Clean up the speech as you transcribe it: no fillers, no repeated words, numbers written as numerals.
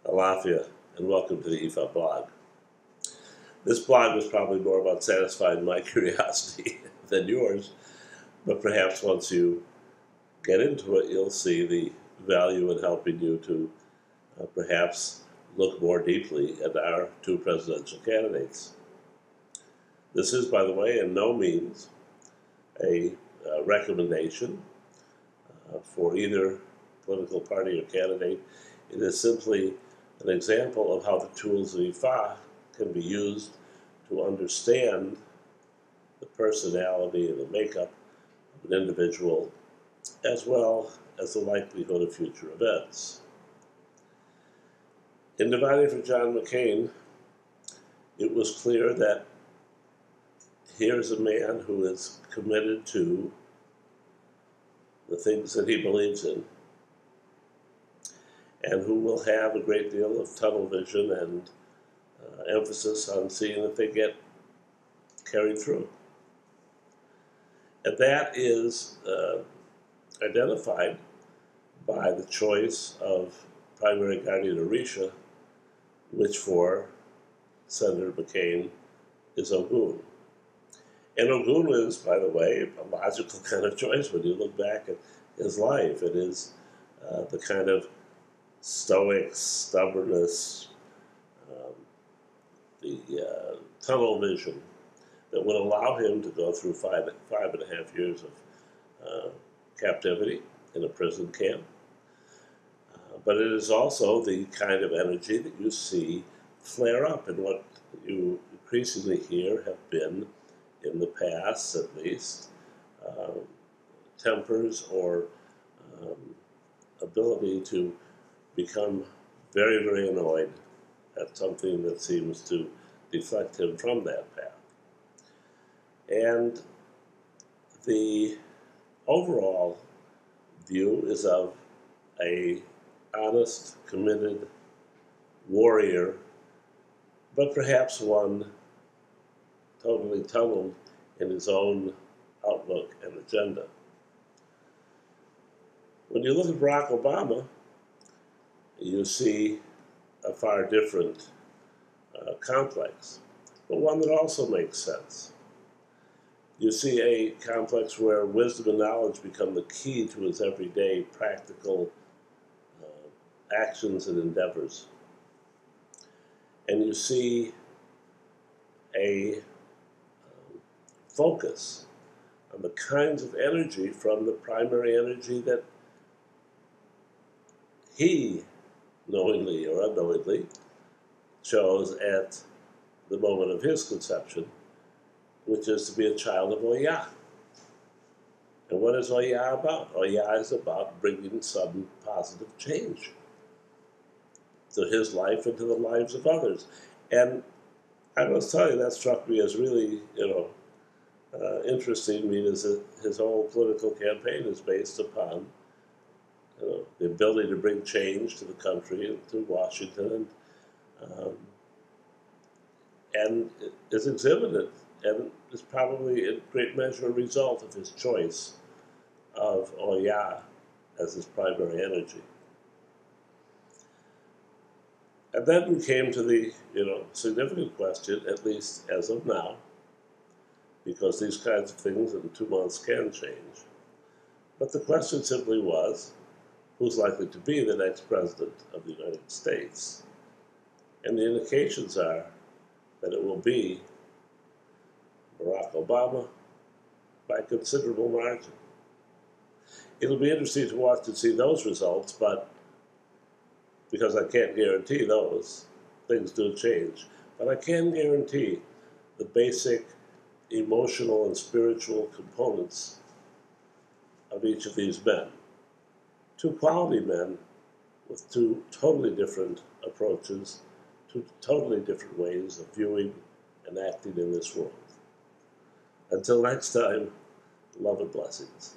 Alafia, and welcome to the Iyanifa blog. This blog was probably more about satisfying my curiosity than yours, but perhaps once you get into it, you'll see the value in helping you to perhaps look more deeply at our two presidential candidates. This is, by the way, in no means a recommendation for either political party or candidate. It is simply an example of how the tools of Ifa can be used to understand the personality and the makeup of an individual, as well as the likelihood of future events. In Dividing for John McCain, it was clear that here's a man who is committed to the things that he believes in, and who will have a great deal of tunnel vision and emphasis on seeing that they get carried through. And that is identified by the choice of primary guardian Orisha, which for Senator McCain is Ogun. And Ogun is, by the way, a logical kind of choice when you look back at his life. It is the kind of stoic stubbornness, the tunnel vision that would allow him to go through five and a half years of captivity in a prison camp. But it is also the kind of energy that you see flare up in what you increasingly hear have been, in the past at least, tempers or ability to become very, very annoyed at something that seems to deflect him from that path. And the overall view is of a honest, committed warrior, but perhaps one totally tunneled in his own outlook and agenda. When you look at Barack Obama, you see a far different complex, but one that also makes sense. You see a complex where wisdom and knowledge become the key to his everyday practical actions and endeavors. And you see a focus on the kinds of energy from the primary energy that he, knowingly or unknowingly, chose at the moment of his conception, which is to be a child of Oya. And what is Oya about? Oya is about bringing some positive change to his life and to the lives of others. And I must tell you, that struck me as really, interesting, because his whole political campaign is based upon the ability to bring change to the country and to Washington, and is exhibited and is probably in great measure a result of his choice of Oya as his primary energy. And then we came to the significant question, at least as of now, because these kinds of things in 2 months can change. But the question simply was, who's likely to be the next president of the United States? And the indications are that it will be Barack Obama by a considerable margin. It'll be interesting to watch and see those results, but because I can't guarantee those, things do change. But I can guarantee the basic emotional and spiritual components of each of these men. Two quality men with two totally different approaches, two totally different ways of viewing and acting in this world. Until next time, love and blessings.